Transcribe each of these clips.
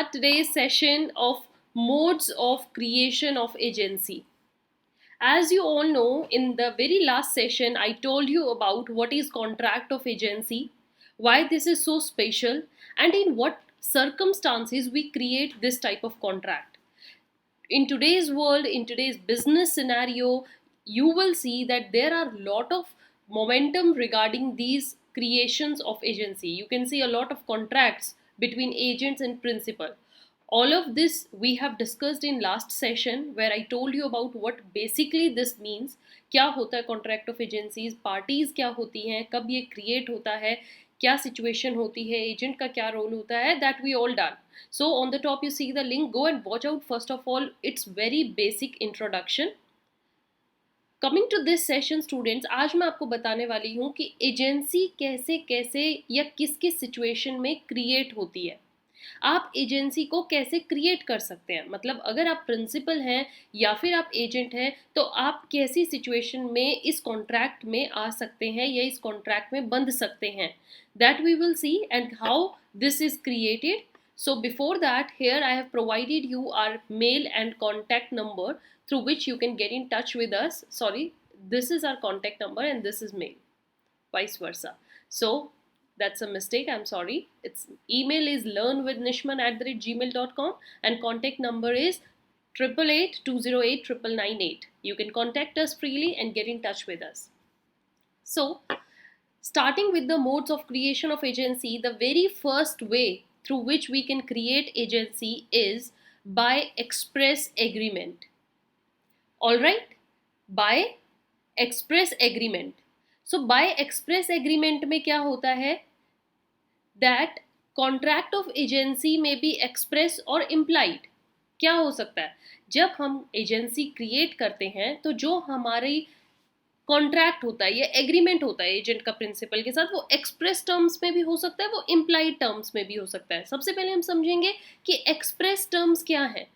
start today's session of modes of creation of agency. As you all know, in the very last session, I told you about what is contract of agency, why this is so special, and in what circumstances we create this type of contract. In today's world, in today's business scenario, you will see that there are a lot of momentum regarding these creations of agency. You can see a lot of contracts between agents and principal. All of this we have discussed in last session, where I told you about what basically this means. क्या होता है contract of agencies, parties क्या होती हैं, कब ये create होता है, क्या सिचुएशन होती है, एजेंट का क्या रोल होता है, that we all done. So on the top you see the link, go and watch out. First of all, it's very basic introduction. Coming to this session students, आज मैं आपको बताने वाली हूँ कि एजेंसी कैसे कैसे या किस किस सिचुएशन में क्रिएट होती है. आप एजेंसी को कैसे क्रिएट कर सकते हैं, मतलब अगर आप प्रिंसिपल हैं या फिर आप एजेंट हैं तो आप कैसी सिचुएशन में इस कॉन्ट्रैक्ट में आ सकते हैं या इस कॉन्ट्रैक्ट में बंध सकते हैं, that we will see and how this is created. So before that, here I have provided you our mail and contact number through which you can get in touch with us. Sorry, this is our contact number and this is mail, vice versa. So that's a mistake, I'm sorry. Its email is learnwithnishman@gmail.com and contact number is 888-208-9998. You can contact us freely and get in touch with us. So starting with the modes of creation of agency, the very first way through which we can create agency is by express agreement. All right, by express agreement. So by express agreement में क्या होता है, that contract of agency may be express or implied. क्या हो सकता है, जब हम एजेंसी क्रिएट करते हैं तो जो हमारी कॉन्ट्रैक्ट होता है या एग्रीमेंट होता है एजेंट का प्रिंसिपल के साथ, वो एक्सप्रेस टर्म्स में भी हो सकता है, वो इम्प्लाइड टर्म्स में भी हो सकता है. सबसे पहले हम समझेंगे कि एक्सप्रेस टर्म्स क्या है.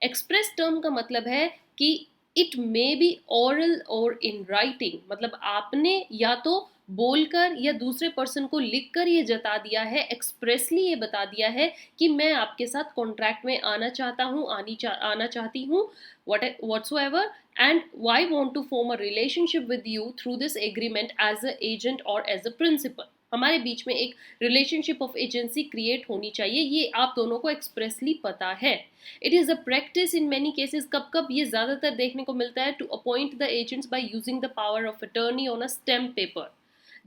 एक्सप्रेस टर्म का मतलब है कि इट मे बी ओरल और इन राइटिंग, मतलब आपने या तो बोलकर या दूसरे पर्सन को लिखकर ये जता दिया है, एक्सप्रेसली ये बता दिया है कि मैं आपके साथ कॉन्ट्रैक्ट में आना चाहता हूँ, आना चाहती हूँ, whatsoever, and I want to form a relationship with you through this agreement as a agent or as a principal. हमारे बीच में एक रिलेशनशिप ऑफ एजेंसी क्रिएट होनी चाहिए, ये आप दोनों को एक्सप्रेसली पता है. It is a practice in many cases. कब कब ये ज़्यादातर देखने को मिलता है, to appoint the agents by using the power of attorney on a stamp paper.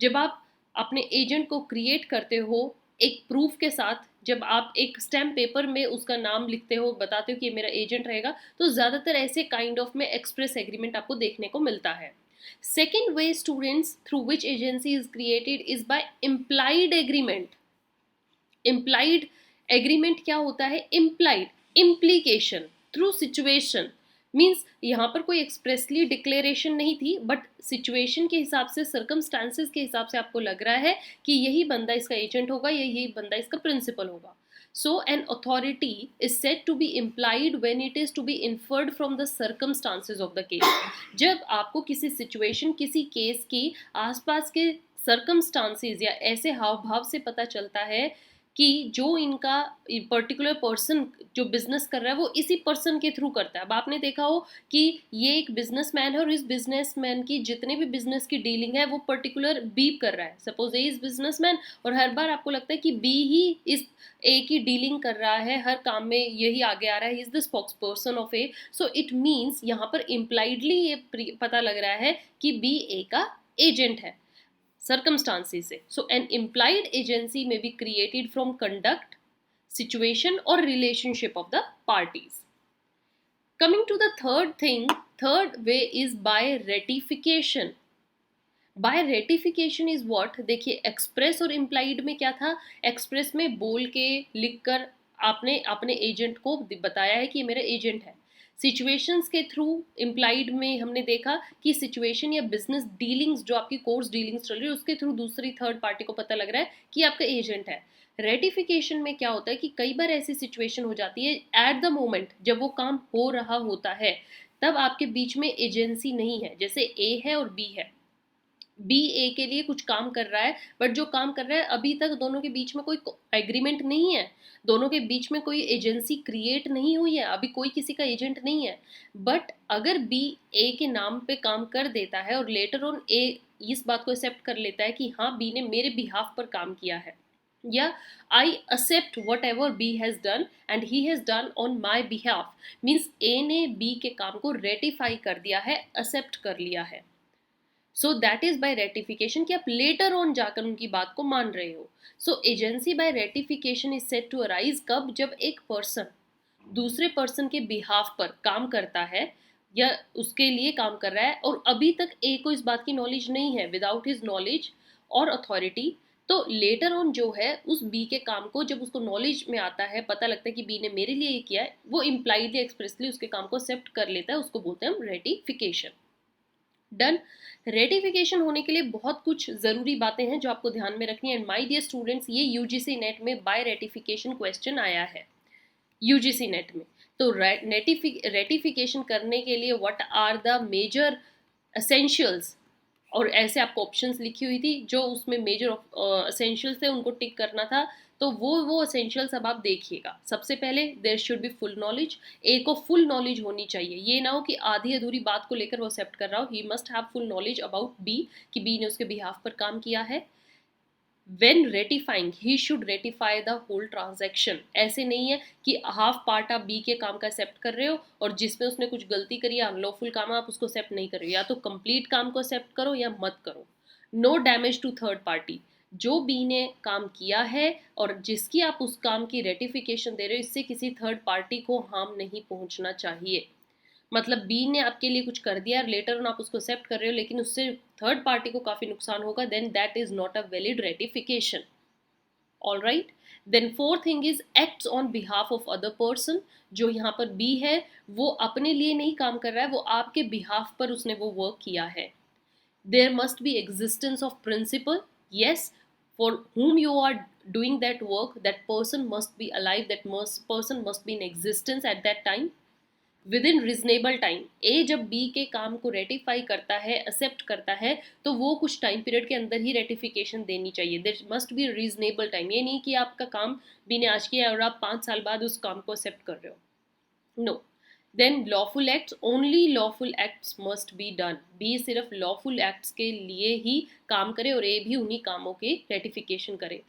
जब आप अपने एजेंट को क्रिएट करते हो एक प्रूफ के साथ, जब आप एक स्टैम्प पेपर में उसका नाम लिखते हो, बताते हो कि ये मेरा एजेंट रहेगा, तो ज़्यादातर ऐसे काइंड ऑफ में एक्सप्रेस एग्रीमेंट आपको देखने को मिलता है. Second way students through which agency is created is by implied agreement. Implied agreement क्या होता है, implied implication through situation. Means यहाँ पर कोई एक्सप्रेसली डिक्लेरेशन नहीं थी, बट सिचुएशन के हिसाब से, सर्कमस्टांसेस के हिसाब से आपको लग रहा है कि यही बंदा इसका एजेंट होगा या यही बंदा इसका प्रिंसिपल होगा. So an authority is said to be implied when it is to be inferred from the circumstances of the case. जब आपको किसी सिचुएशन, किसी केस की आसपास के circumstances या ऐसे हाव भाव से पता चलता है कि जो इनका पर्टिकुलर पर्सन जो बिजनेस कर रहा है वो इसी पर्सन के थ्रू करता है. अब आपने देखा हो कि ये एक बिजनेसमैन है और इस बिजनेसमैन की जितने भी बिजनेस की डीलिंग है वो पर्टिकुलर बी कर रहा है. सपोज ए इज बिजनेसमैन और हर बार आपको लगता है कि बी ही इस ए की डीलिंग कर रहा है, हर काम में यही आगे आ रहा है, is the spokes person of A. So it means यहाँ पर इम्प्लाइडली ये पता लग रहा है कि बी ए का एजेंट है circumstances से. So an implied agency may be created from conduct, situation or relationship of the parties. Coming to the third thing, third way is by ratification. By ratification is what, देखिए express और implied में क्या था, express में बोल के लिख कर आपने अपने एजेंट को बताया है कि ये मेरा एजेंट है. सिचुएशंस के थ्रू इम्प्लाइड में हमने देखा कि सिचुएशन या बिजनेस डीलिंग्स, जो आपकी कोर्स डीलिंग्स चल रही है, उसके थ्रू दूसरी थर्ड पार्टी को पता लग रहा है कि आपका एजेंट है. रेटिफिकेशन में क्या होता है कि कई बार ऐसी सिचुएशन हो जाती है एट द मोमेंट जब वो काम हो रहा होता है, तब आपके बीच में एजेंसी नहीं है. जैसे ए है और बी है, बी ए के लिए कुछ काम कर रहा है, बट जो काम कर रहा है अभी तक दोनों के बीच में कोई एग्रीमेंट नहीं है, दोनों के बीच में कोई एजेंसी क्रिएट नहीं हुई है, अभी कोई किसी का एजेंट नहीं है। बट अगर बी ए के नाम पे काम कर देता है और लेटर ऑन ए इस बात को एक्सेप्ट कर लेता है कि हाँ बी ने मेरे बिहाफ पर काम किया है, या I accept whatever B has done and he has done on my behalf, means A ने बी के काम को रेटिफाई कर दिया है, एक्सेप्ट कर लिया है। So that is by ratification कि आप लेटर ऑन जाकर उनकी बात को मान रहे हो। So agency by ratification is set to arise कब, जब एक पर्सन दूसरे पर्सन के बिहाफ पर काम करता है या उसके लिए काम कर रहा है और अभी तक ए को इस बात की नॉलेज नहीं है, विदाउट हिज नॉलेज और अथॉरिटी, तो लेटर ऑन जो है उस बी के काम को जब उसको नॉलेज में आता है, पता लगता है कि बी ने मेरे लिए ये किया है, वो इम्प्लाइडली एक्सप्रेसली उसके काम को एक्सेप्ट कर लेता है, उसको बोलते हैं हम रेटिफिकेशन। डन। रेटिफिकेशन होने के लिए बहुत कुछ ज़रूरी बातें हैं जो आपको ध्यान में रखनी है। एंड माय डियर स्टूडेंट्स, ये यूजीसी नेट में बाय रेटिफिकेशन क्वेश्चन आया है यूजीसी नेट में। तो रेटिफिकेशन करने के लिए what are the major essentials, और ऐसे आपको ऑप्शंस लिखी हुई थी, जो उसमें मेजर एसेंशियल्स थे उनको टिक करना था। तो वो एसेंशियल्स अब आप देखिएगा। सबसे पहले there should be full knowledge, A को फुल नॉलेज होनी चाहिए, ये ना हो कि आधी अधूरी बात को लेकर वो एक्सेप्ट कर रहा हो। He must have full knowledge about B, कि बी ने उसके बिहाफ पर काम किया है। When ratifying, he should ratify the whole transaction। ऐसे नहीं है कि हाफ पार्ट आप बी के काम का एक्सेप्ट कर रहे हो और जिसमें उसने कुछ गलती करी है, अनलॉफुल काम, आप उसको एक्सेप्ट नहीं कर रहे हो। या तो कंप्लीट काम को एक्सेप्ट करो या मत करो। No damage to third party, जो बी ने काम किया है और जिसकी आप उस काम की रेटिफिकेशन दे रहे हो, इससे किसी थर्ड पार्टी को हार्म नहीं पहुंचना चाहिए। मतलब बी ने आपके लिए कुछ कर दिया और लेटर ऑन आप उसको एक्सेप्ट कर रहे हो, लेकिन उससे थर्ड पार्टी को काफ़ी नुकसान होगा, then that is not a valid ratification. All right. Then fourth thing is acts on behalf of other person. जो यहाँ पर बी है वो अपने लिए नहीं काम कर रहा है, वो आपके बिहाफ पर उसने वो वर्क किया है। There must be existence of principal, yes, for whom you are doing that work, that person must be alive, that person must be in existence at that time within reasonable time. A जब B के काम को ratify करता है, accept करता है, तो वो कुछ टाइम पीरियड के अंदर ही रेटिफिकेशन देनी चाहिए। There must be reasonable time. ये नहीं कि आपका काम बी ने आज किया और आप 5 साल बाद उस काम को एक्सेप्ट कर रहे हो। No. Then lawful acts, only lawful acts must be done. B सिर्फ लॉफुल एक्ट्स के लिए ही काम करे और ए भी उन्हीं कामों के रेटिफिकेशन करे।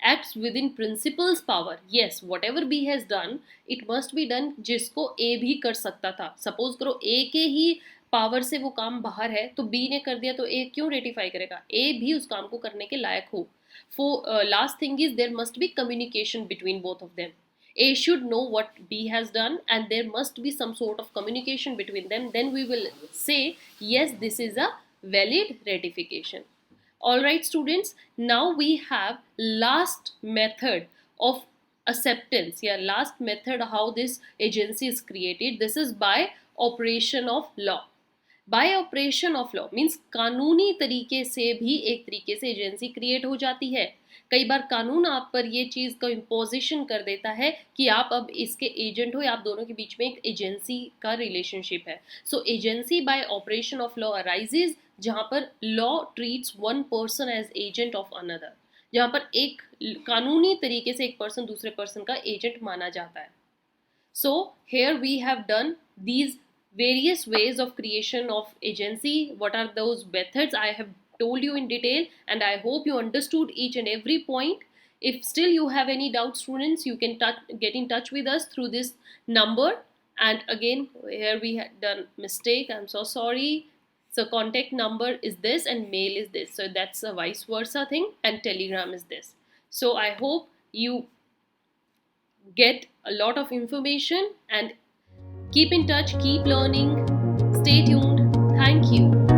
Acts with in principles power, yes, what ever be has done it must be done, जिसको ए भी कर सकता था। सपोज करो ए के ही पावर से वो काम बाहर है तो बी ने कर दिया, तो ए क्यों रेटिफाई करेगा? ए भी उस काम को करने के लायक हो। Last thing is there must be communication between both of them. A should know what B has done and there must be some sort of communication between them. Then we will say, yes, this is a valid ratification. Alright students, now we have last method of acceptance. Yeah, last method how this agency is created. This is by operation of law. Bye operation of law means कानूनी तरीके से भी एक तरीके से agency create हो जाती है। कई बार कानून आप पर ये चीज़ का इम्पोजिशन कर देता है कि आप अब इसके एजेंट हो, या आप दोनों के बीच में एक एजेंसी का रिलेशनशिप है। So agency by operation of law arises जहाँ पर law treats one person as agent of another, जहाँ पर एक कानूनी तरीके से एक पर्सन दूसरे पर्सन का एजेंट माना जाता है। So here we have done these various ways of creation of agency. What are those methods? I have told you in detail and I hope you understood each and every point. If still you have any doubts students, you can get in touch with us through this number. And again, here we had done mistake, I'm so sorry. So contact number is this and mail is this, so that's a vice versa thing, and telegram is this. So I hope you get a lot of information and keep in touch, keep learning, stay tuned. Thank you.